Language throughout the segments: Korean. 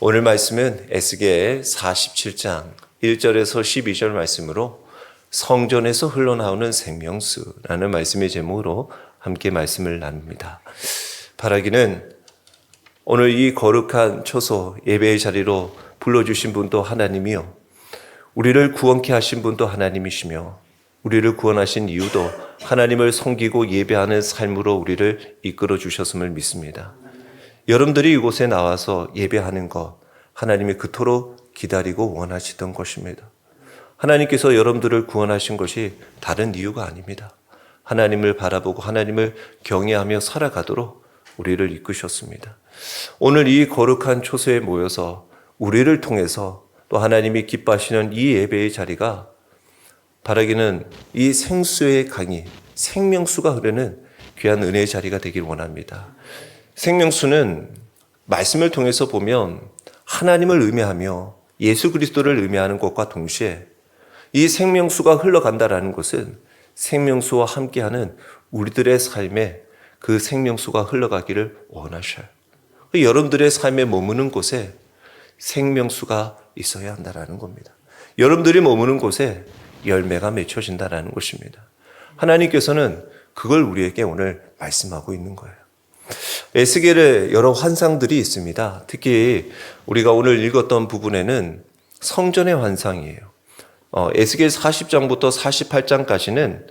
오늘 말씀은 에스겔 47장 1절에서 12절 말씀으로 성전에서 흘러나오는 생명수라는 말씀의 제목으로 함께 말씀을 나눕니다. 바라기는 오늘 이 거룩한 초소 예배의 자리로 불러주신 분도 하나님이요, 우리를 구원케 하신 분도 하나님이시며, 우리를 구원하신 이유도 하나님을 섬기고 예배하는 삶으로 우리를 이끌어 주셨음을 믿습니다. 여러분들이 이곳에 나와서 예배하는 것, 하나님이 그토록 기다리고 원하시던 것입니다. 하나님께서 여러분들을 구원하신 것이 다른 이유가 아닙니다. 하나님을 바라보고 하나님을 경외하며 살아가도록 우리를 이끄셨습니다. 오늘 이 거룩한 초소에 모여서 우리를 통해서 또 하나님이 기뻐하시는 이 예배의 자리가 바라기는 이 생수의 강이, 생명수가 흐르는 귀한 은혜의 자리가 되길 원합니다. 생명수는 말씀을 통해서 보면 하나님을 의미하며 예수 그리스도를 의미하는 것과 동시에 이 생명수가 흘러간다라는 것은 생명수와 함께하는 우리들의 삶에 그 생명수가 흘러가기를 원하셔요. 여러분들의 삶에 머무는 곳에 생명수가 있어야 한다라는 겁니다. 여러분들이 머무는 곳에 열매가 맺혀진다라는 것입니다. 하나님께서는 그걸 우리에게 오늘 말씀하고 있는 거예요. 에스겔의 여러 환상들이 있습니다. 특히 우리가 오늘 읽었던 부분에는 성전의 환상이에요. 에스겔 40장부터 48장까지는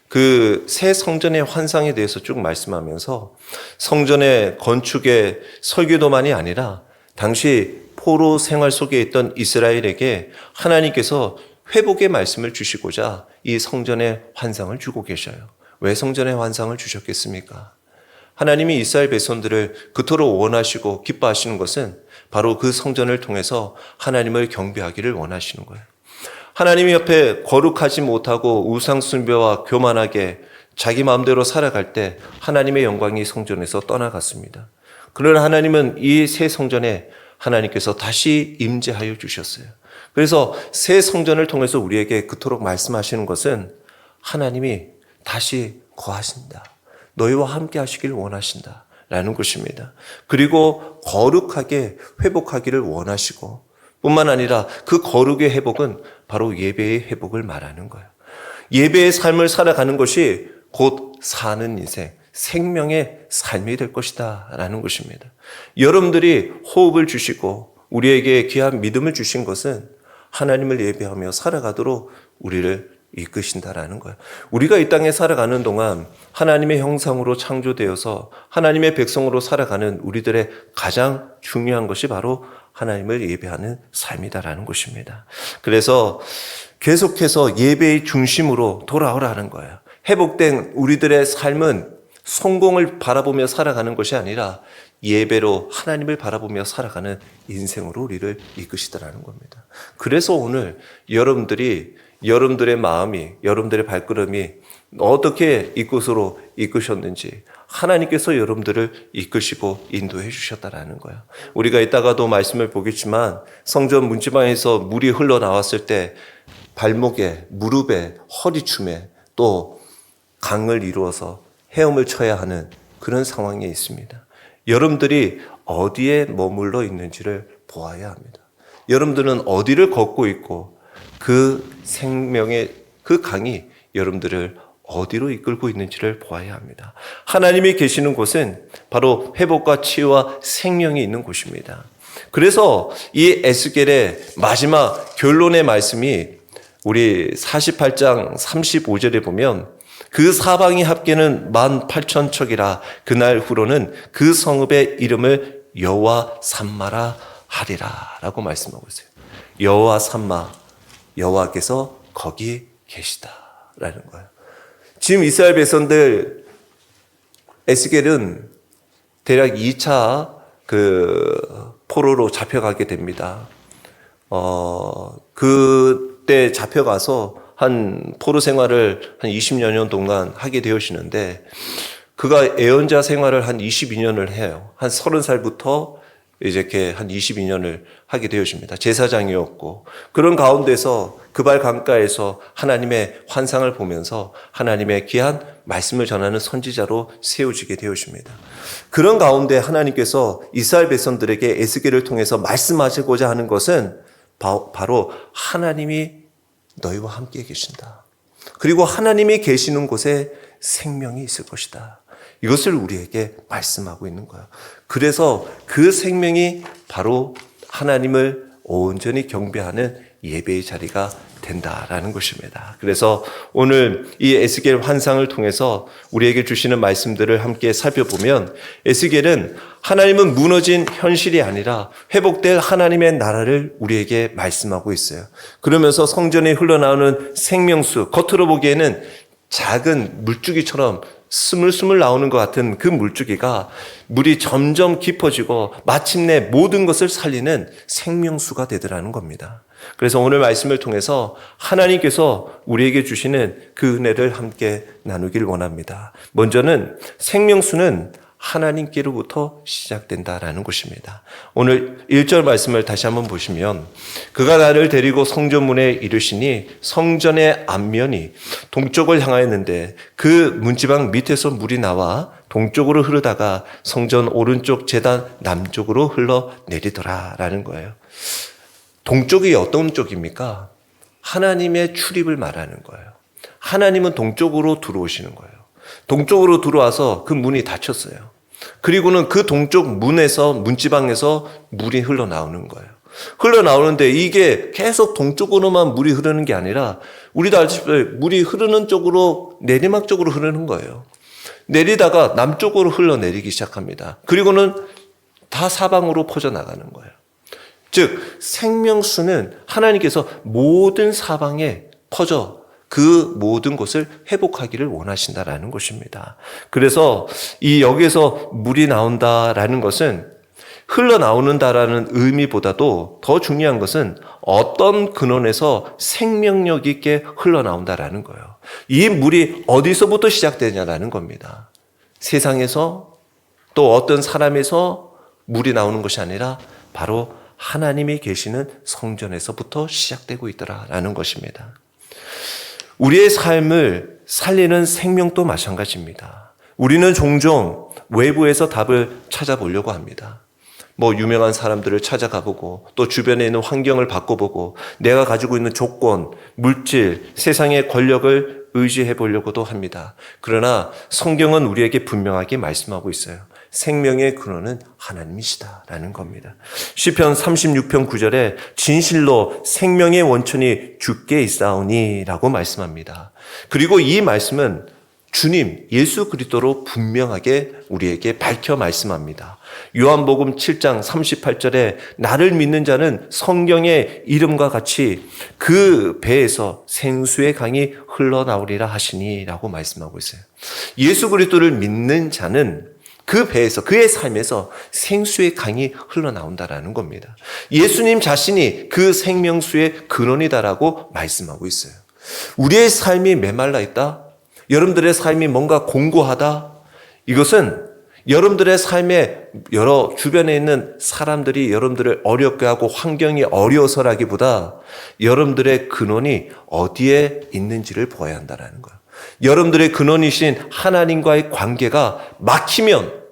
그 새 성전의 환상에 대해서 쭉 말씀하면서 성전의 건축의 설계도만이 아니라 당시 포로 생활 속에 있던 이스라엘에게 하나님께서 회복의 말씀을 주시고자 이 성전의 환상을 주고 계셔요. 왜 성전의 환상을 주셨겠습니까? 하나님이 이스라엘 백성들을 그토록 원하시고 기뻐하시는 것은 바로 그 성전을 통해서 하나님을 경배하기를 원하시는 거예요. 하나님 옆에 거룩하지 못하고 우상 숭배와 교만하게 자기 마음대로 살아갈 때 하나님의 영광이 성전에서 떠나갔습니다. 그러나 하나님은 이 새 성전에 하나님께서 다시 임재하여 주셨어요. 그래서 새 성전을 통해서 우리에게 그토록 말씀하시는 것은 하나님이 다시 거하신다, 너희와 함께 하시길 원하신다 라는 것입니다. 그리고 거룩하게 회복하기를 원하시고, 뿐만 아니라 그 거룩의 회복은 바로 예배의 회복을 말하는 거예요. 예배의 삶을 살아가는 것이 곧 사는 인생, 생명의 삶이 될 것이다 라는 것입니다. 여러분들이 호흡을 주시고 우리에게 귀한 믿음을 주신 것은 하나님을 예배하며 살아가도록 우리를 이끄신다라는 거예요. 우리가 이 땅에 살아가는 동안 하나님의 형상으로 창조되어서 하나님의 백성으로 살아가는 우리들의 가장 중요한 것이 바로 하나님을 예배하는 삶이다라는 것입니다. 그래서 계속해서 예배의 중심으로 돌아오라는 거예요. 회복된 우리들의 삶은 성공을 바라보며 살아가는 것이 아니라 예배로 하나님을 바라보며 살아가는 인생으로 우리를 이끄시더라는 겁니다. 그래서 오늘 여러분들의 마음이, 여러분들의 발걸음이 어떻게 이곳으로 이끄셨는지 하나님께서 여러분들을 이끄시고 인도해 주셨다라는 거예요. 우리가 이따가도 말씀을 보겠지만 성전 문지방에서 물이 흘러나왔을 때 발목에, 무릎에, 허리춤에 또 강을 이루어서 헤엄을 쳐야 하는 그런 상황에 있습니다. 여러분들이 어디에 머물러 있는지를 보아야 합니다. 여러분들은 어디를 걷고 있고 그 생명의 그 강이 여러분들을 어디로 이끌고 있는지를 보아야 합니다. 하나님이 계시는 곳은 바로 회복과 치유와 생명이 있는 곳입니다. 그래서 이 에스겔의 마지막 결론의 말씀이 우리 48장 35절에 보면 그 사방이 합계는 18,000척이라 그날 후로는 그 성읍의 이름을 여호와 삼마라 하리라 라고 말씀하고 있어요. 여호와 삼마, 여호와께서 거기 계시다라는 거예요. 지금 이스라엘 백성들 에스겔은 대략 2차 포로로 잡혀가게 됩니다. 그때 잡혀가서 한 포로 생활을 한 20여 년 동안 하게 되어지는데 그가 애언자 생활을 한 22년을 해요. 한 30살부터 이렇게 한 22년을 하게 되어집니다. 제사장이었고 그런 가운데서 그발 강가에서 하나님의 환상을 보면서 하나님의 귀한 말씀을 전하는 선지자로 세워지게 되어집니다. 그런 가운데 하나님께서 이스라엘 백성들에게 에스겔을 통해서 말씀하시고자 하는 것은 바로 하나님이 너희와 함께 계신다. 그리고 하나님이 계시는 곳에 생명이 있을 것이다. 이것을 우리에게 말씀하고 있는 거예요. 그래서 그 생명이 바로 하나님을 온전히 경배하는 예배의 자리가 된다라는 것입니다. 그래서 오늘 이 에스겔 환상을 통해서 우리에게 주시는 말씀들을 함께 살펴보면 에스겔은 하나님은 무너진 현실이 아니라 회복될 하나님의 나라를 우리에게 말씀하고 있어요. 그러면서 성전에 흘러나오는 생명수, 겉으로 보기에는 작은 물줄기처럼 스물스물 나오는 것 같은 그 물줄기가 물이 점점 깊어지고 마침내 모든 것을 살리는 생명수가 되더라는 겁니다. 그래서 오늘 말씀을 통해서 하나님께서 우리에게 주시는 그 은혜를 함께 나누길 원합니다. 먼저는 생명수는 하나님께로부터 시작된다라는 것입니다. 오늘 1절 말씀을 다시 한번 보시면 그가 나를 데리고 성전문에 이르시니 성전의 앞면이 동쪽을 향하였는데 그 문지방 밑에서 물이 나와 동쪽으로 흐르다가 성전 오른쪽 제단 남쪽으로 흘러내리더라라는 거예요. 동쪽이 어떤 쪽입니까? 하나님의 출입을 말하는 거예요. 하나님은 동쪽으로 들어오시는 거예요. 동쪽으로 들어와서 그 문이 닫혔어요. 그리고는 그 동쪽 문에서 문지방에서 물이 흘러나오는 거예요. 흘러나오는데 이게 계속 동쪽으로만 물이 흐르는 게 아니라 우리도 알다시피 물이 흐르는 쪽으로 내리막 쪽으로 흐르는 거예요. 내리다가 남쪽으로 흘러내리기 시작합니다. 그리고는 다 사방으로 퍼져나가는 거예요. 즉 생명수는 하나님께서 모든 사방에 퍼져 그 모든 것을 회복하기를 원하신다라는 것입니다. 그래서 이 여기서 물이 나온다라는 것은 흘러나오는다라는 의미보다도 더 중요한 것은 어떤 근원에서 생명력 있게 흘러나온다라는 거예요. 이 물이 어디서부터 시작되냐라는 겁니다. 세상에서 또 어떤 사람에서 물이 나오는 것이 아니라 바로 하나님이 계시는 성전에서부터 시작되고 있더라라는 것입니다. 우리의 삶을 살리는 생명도 마찬가지입니다. 우리는 종종 외부에서 답을 찾아보려고 합니다. 유명한 사람들을 찾아가보고 또 주변에 있는 환경을 바꿔보고 내가 가지고 있는 조건, 물질, 세상의 권력을 의지해 보려고도 합니다. 그러나 성경은 우리에게 분명하게 말씀하고 있어요. 생명의 근원은 하나님이시다라는 겁니다. 시편 36편 9절에 진실로 생명의 원천이 주께 있사오니 라고 말씀합니다. 그리고 이 말씀은 주님 예수 그리스도로 분명하게 우리에게 밝혀 말씀합니다. 요한복음 7장 38절에 나를 믿는 자는 성경의 이름과 같이 그 배에서 생수의 강이 흘러나오리라 하시니 라고 말씀하고 있어요. 예수 그리스도를 믿는 자는 그 배에서 그의 삶에서 생수의 강이 흘러나온다라는 겁니다. 예수님 자신이 그 생명수의 근원이다라고 말씀하고 있어요. 우리의 삶이 메말라 있다? 여러분들의 삶이 뭔가 공고하다? 이것은 여러분들의 삶에 여러 주변에 있는 사람들이 여러분들을 어렵게 하고 환경이 어려워서라기보다 여러분들의 근원이 어디에 있는지를 보아야 한다는 거예요. 여러분들의 근원이신 하나님과의 관계가 막히면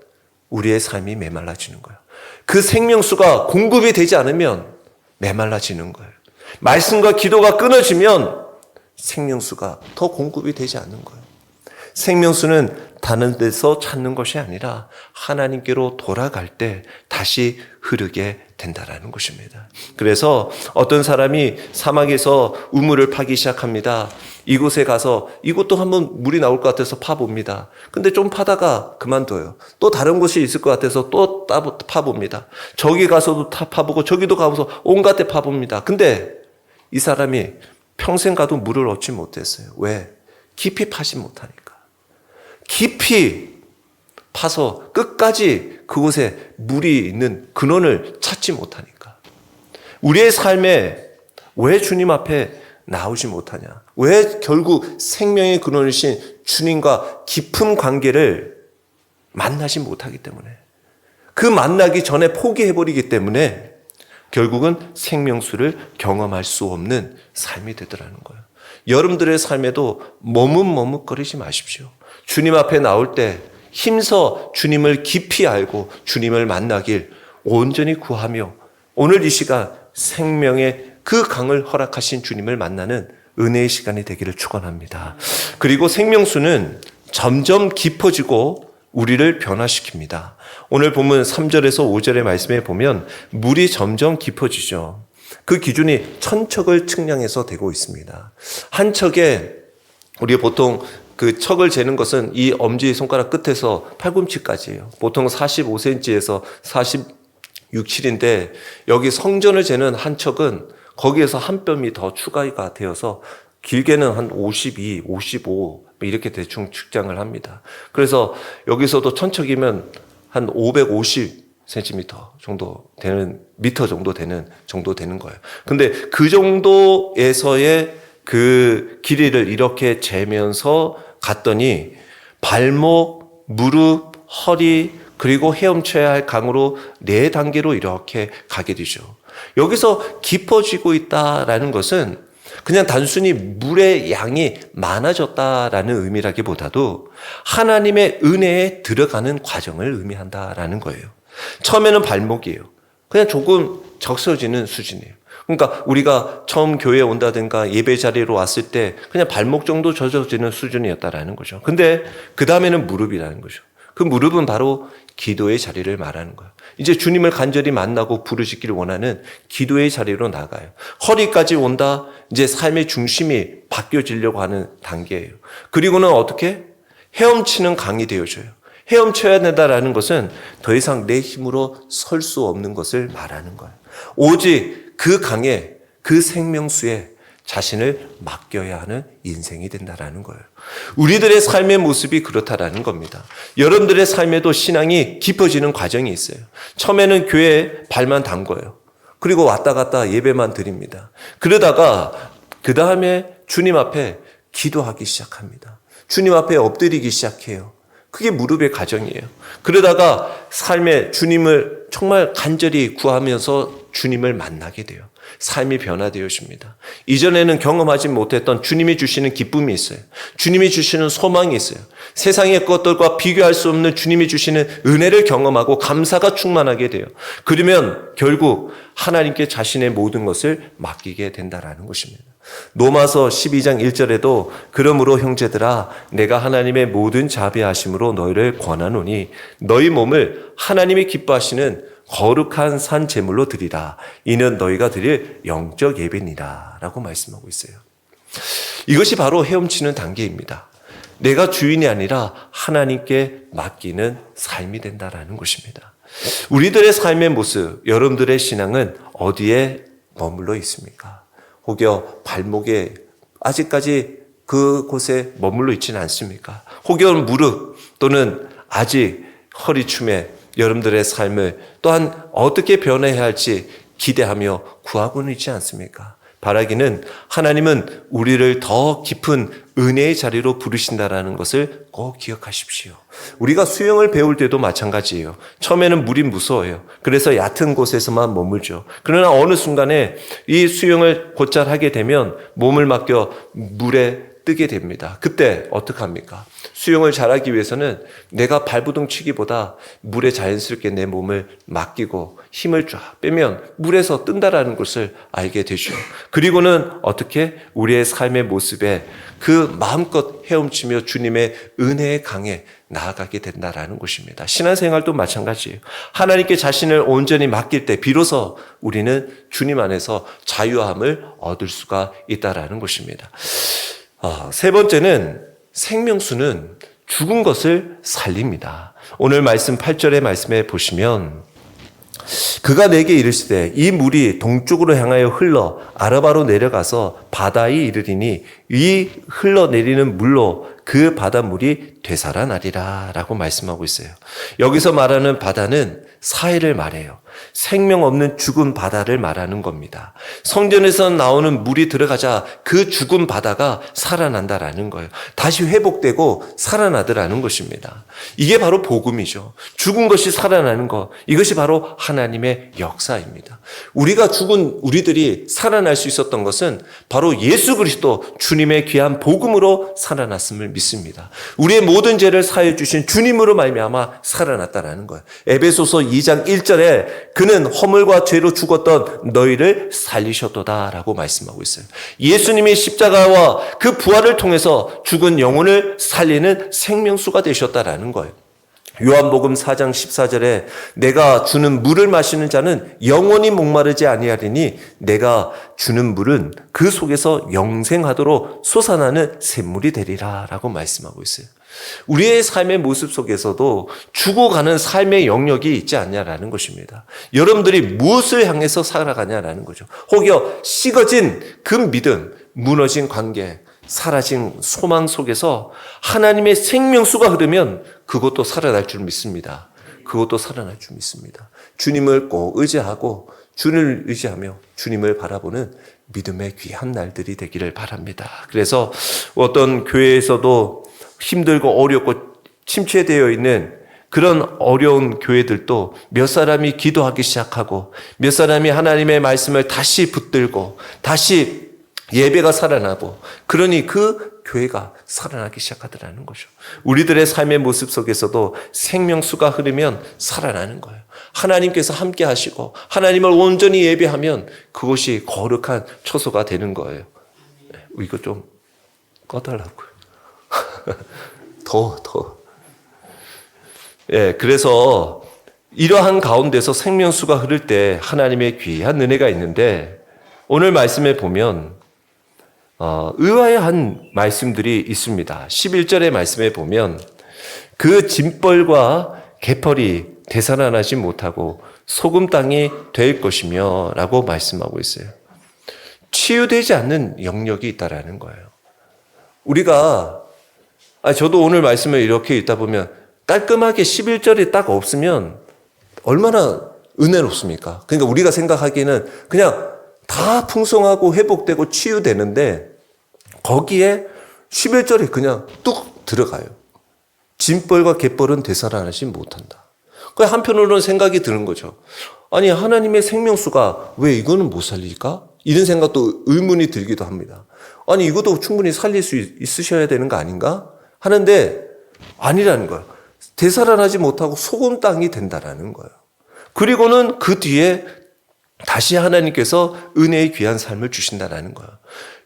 우리의 삶이 메말라지는 거예요. 그 생명수가 공급이 되지 않으면 메말라지는 거예요. 말씀과 기도가 끊어지면 생명수가 더 공급이 되지 않는 거예요. 생명수는 다른 데서 찾는 것이 아니라 하나님께로 돌아갈 때 다시 흐르게 된다라는 것입니다. 그래서 어떤 사람이 사막에서 우물을 파기 시작합니다. 이곳에 가서 이곳도 한번 물이 나올 것 같아서 파봅니다. 근데 좀 파다가 그만둬요. 또 다른 곳이 있을 것 같아서 또 파봅니다. 저기 가서도 파보고 저기도 가서 온갖 데 파봅니다. 근데 이 사람이 평생 가도 물을 얻지 못했어요. 왜? 깊이 파지 못하니까. 깊이 파서 끝까지 그곳에 물이 있는 근원을 찾지 못하니까. 우리의 삶에 왜 주님 앞에 나오지 못하냐? 왜 결국 생명의 근원이신 주님과 깊은 관계를 만나지 못하기 때문에. 그 만나기 전에 포기해버리기 때문에 결국은 생명수를 경험할 수 없는 삶이 되더라는 거예요. 여러분들의 삶에도 머뭇머뭇거리지 마십시오. 주님 앞에 나올 때 힘써 주님을 깊이 알고 주님을 만나길 온전히 구하며 오늘 이 시간 생명의 그 강을 허락하신 주님을 만나는 은혜의 시간이 되기를 축원합니다. 그리고 생명수는 점점 깊어지고 우리를 변화시킵니다. 오늘 본문 3절에서 5절의 말씀에 보면 물이 점점 깊어지죠. 그 기준이 천척을 측량해서 되고 있습니다. 한 척에 우리가 보통 그 척을 재는 것은 이 엄지 손가락 끝에서 팔꿈치까지예요. 보통 45cm에서 46, 7인데 여기 성전을 재는 한 척은 거기에서 한 뼘이 더 추가가 되어서 길게는 한 52, 55 이렇게 대충 측량을 합니다. 그래서 여기서도 천척이면 한 550cm 정도 되는 미터 정도 되는 거예요. 근데 그 정도에서의 그 길이를 이렇게 재면서 갔더니 발목, 무릎, 허리 그리고 헤엄쳐야 할 강으로 4단계로 이렇게 가게 되죠. 여기서 깊어지고 있다라는 것은 그냥 단순히 물의 양이 많아졌다라는 의미라기보다도 하나님의 은혜에 들어가는 과정을 의미한다라는 거예요. 처음에는 발목이에요. 그냥 조금 적셔지는 수준이에요. 그러니까 우리가 처음 교회에 온다든가 예배 자리로 왔을 때 그냥 발목 정도 젖어지는 수준이었다라는 거죠. 근데 그 다음에는 무릎이라는 거죠. 그 무릎은 바로 기도의 자리를 말하는 거예요. 이제 주님을 간절히 만나고 부르시기를 원하는 기도의 자리로 나가요. 허리까지 온다. 이제 삶의 중심이 바뀌어지려고 하는 단계예요. 그리고는 어떻게? 헤엄치는 강이 되어져요. 헤엄쳐야 된다라는 것은 더 이상 내 힘으로 설 수 없는 것을 말하는 거예요. 오직 그 강에, 그 생명수에 자신을 맡겨야 하는 인생이 된다라는 거예요. 우리들의 삶의 모습이 그렇다라는 겁니다. 여러분들의 삶에도 신앙이 깊어지는 과정이 있어요. 처음에는 교회에 발만 담궈요. 그리고 왔다 갔다 예배만 드립니다. 그러다가 그 다음에 주님 앞에 기도하기 시작합니다. 주님 앞에 엎드리기 시작해요. 그게 무릎의 과정이에요. 그러다가 삶에 주님을 정말 간절히 구하면서 주님을 만나게 돼요. 삶이 변화되어집니다. 이전에는 경험하지 못했던 주님이 주시는 기쁨이 있어요. 주님이 주시는 소망이 있어요. 세상의 것들과 비교할 수 없는 주님이 주시는 은혜를 경험하고 감사가 충만하게 돼요. 그러면 결국 하나님께 자신의 모든 것을 맡기게 된다라는 것입니다. 로마서 12장 1절에도 그러므로 형제들아 내가 하나님의 모든 자비하심으로 너희를 권하노니 너희 몸을 하나님이 기뻐하시는 거룩한 산 제물로 드리라. 이는 너희가 드릴 영적 예배니라 라고 말씀하고 있어요. 이것이 바로 헤엄치는 단계입니다. 내가 주인이 아니라 하나님께 맡기는 삶이 된다라는 것입니다. 우리들의 삶의 모습, 여러분들의 신앙은 어디에 머물러 있습니까? 혹여 발목에 아직까지 그곳에 머물러 있지는 않습니까? 혹여 무릎 또는 아직 허리춤에 여러분들의 삶을 또한 어떻게 변해야 할지 기대하며 구하고는 있지 않습니까? 바라기는 하나님은 우리를 더 깊은 은혜의 자리로 부르신다라는 것을 꼭 기억하십시오. 우리가 수영을 배울 때도 마찬가지예요. 처음에는 물이 무서워요. 그래서 얕은 곳에서만 머물죠. 그러나 어느 순간에 이 수영을 곧잘 하게 되면 몸을 맡겨 물에 뜨게 됩니다. 그때 어떡합니까? 수영을 잘하기 위해서는 내가 발부둥 치기보다 물에 자연스럽게 내 몸을 맡기고 힘을 쫙 빼면 물에서 뜬다라는 것을 알게 되죠. 그리고는 어떻게 우리의 삶의 모습에 그 마음껏 헤엄치며 주님의 은혜의 강에 나아가게 된다라는 것입니다. 신앙생활도 마찬가지예요. 하나님께 자신을 온전히 맡길 때 비로소 우리는 주님 안에서 자유함을 얻을 수가 있다라는 것입니다. 세 번째는 생명수는 죽은 것을 살립니다. 오늘 말씀 8절의 말씀에 보시면 그가 내게 이르시되 이 물이 동쪽으로 향하여 흘러 아라바로 내려가서 바다에 이르리니 이 흘러내리는 물로 그 바닷물이 되살아나리라 라고 말씀하고 있어요. 여기서 말하는 바다는 사해를 말해요. 생명 없는 죽은 바다를 말하는 겁니다. 성전에서 나오는 물이 들어가자 그 죽은 바다가 살아난다라는 거예요. 다시 회복되고 살아나더라는 것입니다. 이게 바로 복음이죠. 죽은 것이 살아나는 것, 이것이 바로 하나님의 역사입니다. 우리가 죽은 우리들이 살아날 수 있었던 것은 바로 예수 그리스도 주님의 귀한 복음으로 살아났음을 믿습니다. 우리의 모든 죄를 사해 주신 주님으로 말미암아 살아났다라는 거예요. 에베소서 2장 1절에 그는 허물과 죄로 죽었던 너희를 살리셨도다라고 말씀하고 있어요. 예수님이 십자가와 그 부활을 통해서 죽은 영혼을 살리는 생명수가 되셨다라는 거예요. 요한복음 4장 14절에 내가 주는 물을 마시는 자는 영원히 목마르지 아니하리니 내가 주는 물은 그 속에서 영생하도록 솟아나는 샘물이 되리라 라고 말씀하고 있어요. 우리의 삶의 모습 속에서도 죽어가는 삶의 영역이 있지 않냐라는 것입니다. 여러분들이 무엇을 향해서 살아가냐라는 거죠. 혹여 식어진 그 믿음, 무너진 관계, 사라진 소망 속에서 하나님의 생명수가 흐르면 그것도 살아날 줄 믿습니다. 그것도 살아날 줄 믿습니다. 주님을 꼭 의지하고 주님을 의지하며 주님을 바라보는 믿음의 귀한 날들이 되기를 바랍니다. 그래서 어떤 교회에서도 힘들고 어렵고 침체되어 있는 그런 어려운 교회들도 몇 사람이 기도하기 시작하고 몇 사람이 하나님의 말씀을 다시 붙들고 다시 예배가 살아나고 그러니 그 교회가 살아나기 시작하더라는 거죠. 우리들의 삶의 모습 속에서도 생명수가 흐르면 살아나는 거예요. 하나님께서 함께 하시고 하나님을 온전히 예배하면 그것이 거룩한 처소가 되는 거예요. 이거 좀 꺼달라고요. 더. 예, 그래서 이러한 가운데서 생명수가 흐를 때 하나님의 귀한 은혜가 있는데 오늘 말씀에 보면 의아한 말씀들이 있습니다. 11절의 말씀에 보면 그 짐벌과 개펄이 되살아나지 못하고 소금 땅이 될 것이며 라고 말씀하고 있어요. 치유되지 않는 영역이 있다라는 거예요. 우리가 저도 오늘 말씀을 이렇게 읽다 보면 깔끔하게 11절이 딱 없으면 얼마나 은혜롭습니까? 그러니까 우리가 생각하기에는 그냥 다 풍성하고 회복되고 치유되는데 거기에 11절이 그냥 뚝 들어가요. 짐벌과 갯벌은 되살아나지 못한다. 그 한편으로는 생각이 드는 거죠. 아니 하나님의 생명수가 왜 이거는 못 살릴까? 이런 생각도 의문이 들기도 합니다. 아니 이것도 충분히 살릴 수 있으셔야 되는 거 아닌가? 하는데 아니라는 거예요. 되살아나지 못하고 소금 땅이 된다라는 거예요. 그리고는 그 뒤에 다시 하나님께서 은혜의 귀한 삶을 주신다라는 거예요.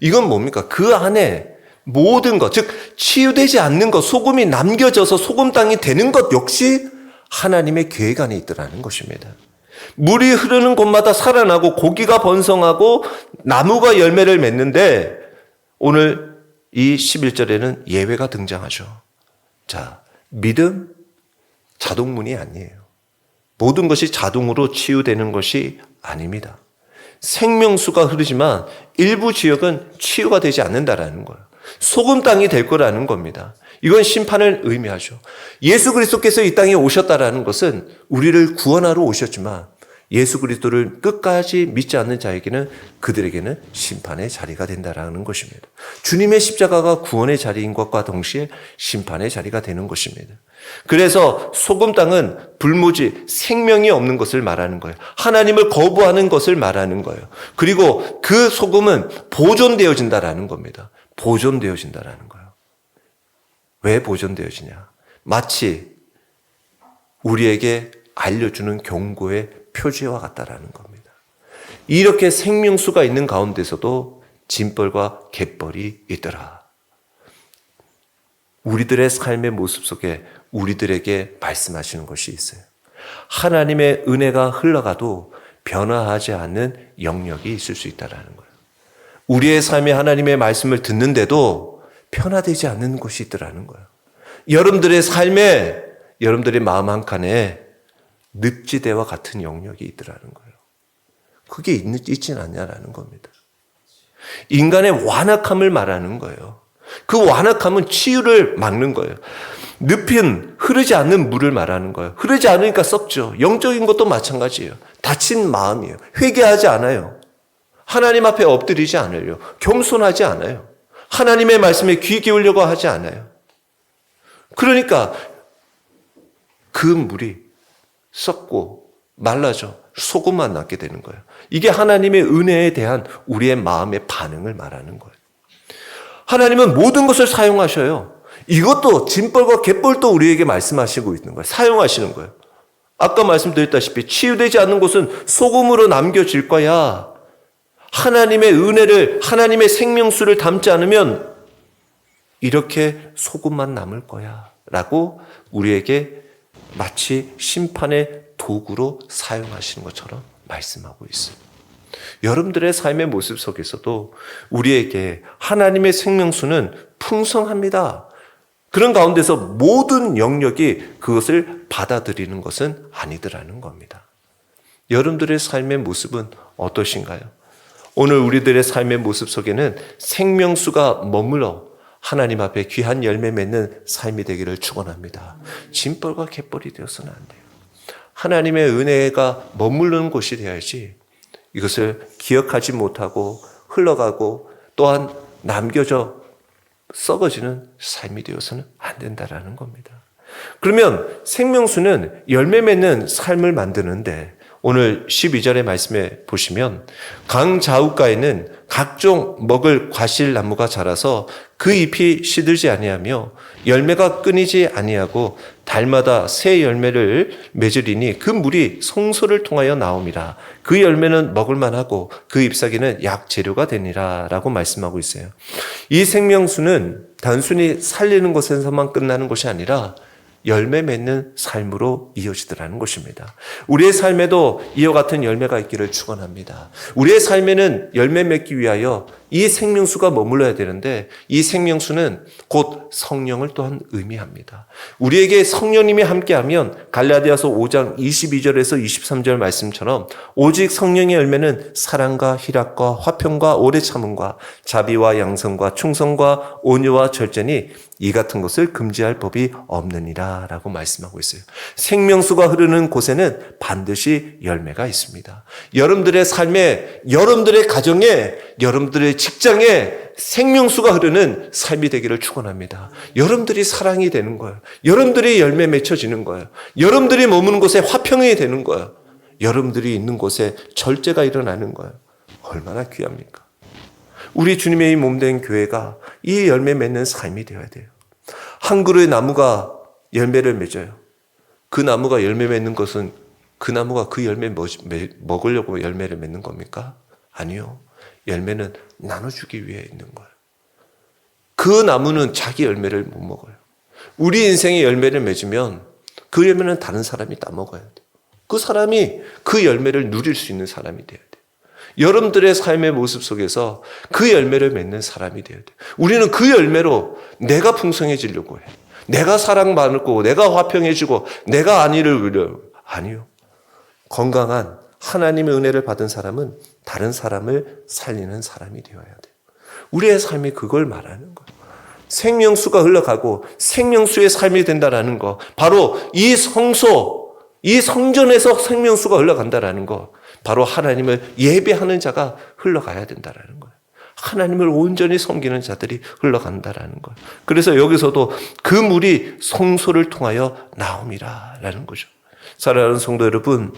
이건 뭡니까? 그 안에 모든 것, 즉 치유되지 않는 것, 소금이 남겨져서 소금 땅이 되는 것 역시 하나님의 계획 안에 있더라는 것입니다. 물이 흐르는 곳마다 살아나고 고기가 번성하고 나무가 열매를 맺는데 오늘 이 11절에는 예외가 등장하죠. 자, 믿음 자동문이 아니에요. 모든 것이 자동으로 치유되는 것이 아닙니다. 생명수가 흐르지만 일부 지역은 치유가 되지 않는다라는 거예요. 소금 땅이 될 거라는 겁니다. 이건 심판을 의미하죠. 예수 그리스도께서 이 땅에 오셨다라는 것은 우리를 구원하러 오셨지만 예수 그리스도를 끝까지 믿지 않는 자에게는 그들에게는 심판의 자리가 된다라는 것입니다. 주님의 십자가가 구원의 자리인 것과 동시에 심판의 자리가 되는 것입니다. 그래서 소금 땅은 불모지 생명이 없는 것을 말하는 거예요. 하나님을 거부하는 것을 말하는 거예요. 그리고 그 소금은 보존되어진다라는 겁니다. 보존되어진다라는 거예요. 왜 보존되어지냐? 마치 우리에게 알려주는 경고의 표지와 같다라는 겁니다. 이렇게 생명수가 있는 가운데서도 짐벌과 갯벌이 있더라. 우리들의 삶의 모습 속에 우리들에게 말씀하시는 것이 있어요. 하나님의 은혜가 흘러가도 변화하지 않는 영역이 있을 수 있다는 거예요. 우리의 삶에 하나님의 말씀을 듣는데도 변화되지 않는 곳이 있더라는 거예요. 여러분들의 삶에, 여러분들의 마음 한 칸에 늪지대와 같은 영역이 있더라는 거예요. 그게 있진 않냐라는 겁니다. 인간의 완악함을 말하는 거예요. 그 완악함은 치유를 막는 거예요. 늪은 흐르지 않는 물을 말하는 거예요. 흐르지 않으니까 썩죠. 영적인 것도 마찬가지예요. 다친 마음이에요. 회개하지 않아요. 하나님 앞에 엎드리지 않으려. 겸손하지 않아요. 하나님의 말씀에 귀 기울려고 하지 않아요. 그러니까 그 물이 썩고 말라져 소금만 남게 되는 거예요. 이게 하나님의 은혜에 대한 우리의 마음의 반응을 말하는 거예요. 하나님은 모든 것을 사용하셔요. 이것도 짐벌과 갯벌도 우리에게 말씀하시고 있는 거예요. 사용하시는 거예요. 아까 말씀드렸다시피 치유되지 않는 곳은 소금으로 남겨질 거야. 하나님의 은혜를, 하나님의 생명수를 담지 않으면 이렇게 소금만 남을 거야 라고 우리에게 마치 심판의 도구로 사용하시는 것처럼 말씀하고 있어요. 여러분들의 삶의 모습 속에서도 우리에게 하나님의 생명수는 풍성합니다. 그런 가운데서 모든 영역이 그것을 받아들이는 것은 아니더라는 겁니다. 여러분들의 삶의 모습은 어떠신가요? 오늘 우리들의 삶의 모습 속에는 생명수가 머물러 하나님 앞에 귀한 열매 맺는 삶이 되기를 축원합니다. 짐벌과 갯벌이 되어서는 안 돼요. 하나님의 은혜가 머무르는 곳이 되어야지 이것을 기억하지 못하고 흘러가고 또한 남겨져 썩어지는 삶이 되어서는 안 된다라는 겁니다. 그러면 생명수는 열매 맺는 삶을 만드는데 오늘 12절의 말씀에 보시면 강 좌우가에는 각종 먹을 과실나무가 자라서 그 잎이 시들지 아니하며 열매가 끊이지 아니하고 달마다 새 열매를 맺으리니 그 물이 성소를 통하여 나옴이라. 그 열매는 먹을 만하고 그 잎사귀는 약 재료가 되니라 라고 말씀하고 있어요. 이 생명수는 단순히 살리는 것에서만 끝나는 것이 아니라 열매 맺는 삶으로 이어지더라는 것입니다. 우리의 삶에도 이와 같은 열매가 있기를 축원합니다. 우리의 삶에는 열매 맺기 위하여 이 생명수가 머물러야 되는데 이 생명수는 곧 성령을 또한 의미합니다. 우리에게 성령님이 함께하면 갈라디아서 5장 22절에서 23절 말씀처럼 오직 성령의 열매는 사랑과 희락과 화평과 오래 참음과 자비와 양성과 충성과 온유와 절제니 이 같은 것을 금지할 법이 없느니라 라고 말씀하고 있어요. 생명수가 흐르는 곳에는 반드시 열매가 있습니다. 여러분들의 삶에, 여러분들의 가정에, 여러분들의 직장에 생명수가 흐르는 삶이 되기를 축원합니다. 여러분들이 사랑이 되는 거예요. 여러분들이 열매 맺혀지는 거예요. 여러분들이 머무는 곳에 화평이 되는 거예요. 여러분들이 있는 곳에 절제가 일어나는 거예요. 얼마나 귀합니까? 우리 주님의 몸된 교회가 이 열매 맺는 삶이 되어야 돼요. 한 그루의 나무가 열매를 맺어요. 그 나무가 열매 맺는 것은 그 나무가 그 열매 먹으려고 열매를 맺는 겁니까? 아니요. 열매는 나눠주기 위해 있는 거예요. 그 나무는 자기 열매를 못 먹어요. 우리 인생의 열매를 맺으면 그 열매는 다른 사람이 따먹어야 돼요. 그 사람이 그 열매를 누릴 수 있는 사람이 돼야 돼요. 여러분들의 삶의 모습 속에서 그 열매를 맺는 사람이 되어야 돼요. 우리는 그 열매로 내가 풍성해지려고 해요. 내가 사랑받고 내가 화평해지고 내가 안위를 누려요. 아니요. 건강한 하나님의 은혜를 받은 사람은 다른 사람을 살리는 사람이 되어야 돼요. 우리의 삶이 그걸 말하는 거예요. 생명수가 흘러가고 생명수의 삶이 된다라는 거. 바로 이 성소, 이 성전에서 생명수가 흘러간다라는 거. 바로 하나님을 예배하는 자가 흘러가야 된다라는 거예요. 하나님을 온전히 섬기는 자들이 흘러간다라는 거예요. 그래서 여기서도 그 물이 성소를 통하여 나옴이라라는 거죠. 사랑하는 성도 여러분,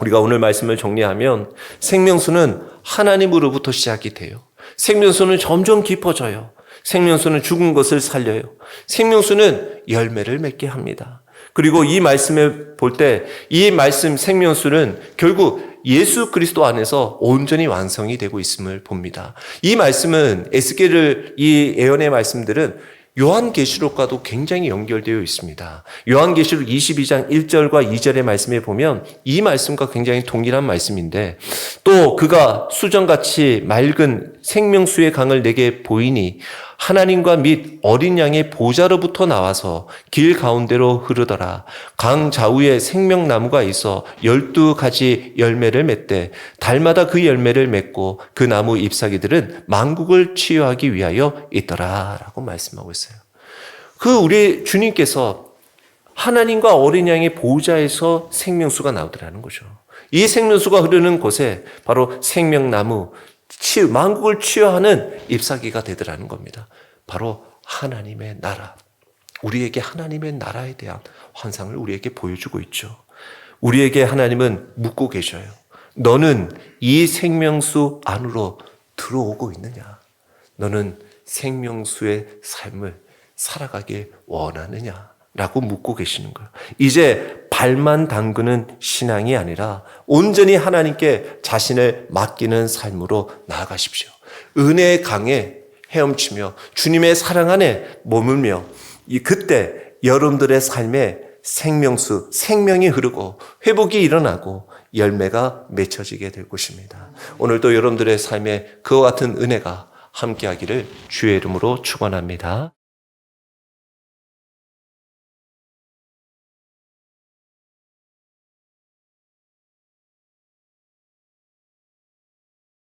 우리가 오늘 말씀을 정리하면 생명수는 하나님으로부터 시작이 돼요. 생명수는 점점 깊어져요. 생명수는 죽은 것을 살려요. 생명수는 열매를 맺게 합니다. 그리고 이 말씀을 볼 때 이 말씀 생명수는 결국 예수 그리스도 안에서 온전히 완성이 되고 있음을 봅니다. 이 말씀은 에스겔을 이 예언의 말씀들은 요한계시록과도 굉장히 연결되어 있습니다. 요한계시록 22장 1절과 2절의 말씀에 보면 이 말씀과 굉장히 동일한 말씀인데 또 그가 수정같이 맑은 생명수의 강을 내게 보이니 하나님과 및 어린 양의 보좌로부터 나와서 길 가운데로 흐르더라. 강 좌우에 생명나무가 있어 12가지 열매를 맺되 달마다 그 열매를 맺고 그 나무 잎사귀들은 만국을 치유하기 위하여 있더라 라고 말씀하고 있어요. 우리 주님께서 하나님과 어린 양의 보좌에서 생명수가 나오더라는 거죠. 이 생명수가 흐르는 곳에 바로 생명나무, 만국을 치유하는 잎사귀가 되더라는 겁니다. 바로 하나님의 나라. 우리에게 하나님의 나라에 대한 환상을 우리에게 보여주고 있죠. 우리에게 하나님은 묻고 계셔요. 너는 이 생명수 안으로 들어오고 있느냐? 너는 생명수의 삶을 살아가길 원하느냐? 라고 묻고 계시는 거예요. 이제 발만 담그는 신앙이 아니라 온전히 하나님께 자신을 맡기는 삶으로 나아가십시오. 은혜의 강에 헤엄치며 주님의 사랑 안에 머물며 그때 여러분들의 삶에 생명수, 생명이 흐르고 회복이 일어나고 열매가 맺혀지게 될 것입니다. 오늘도 여러분들의 삶에 그와 같은 은혜가 함께하기를 주의 이름으로 축원합니다.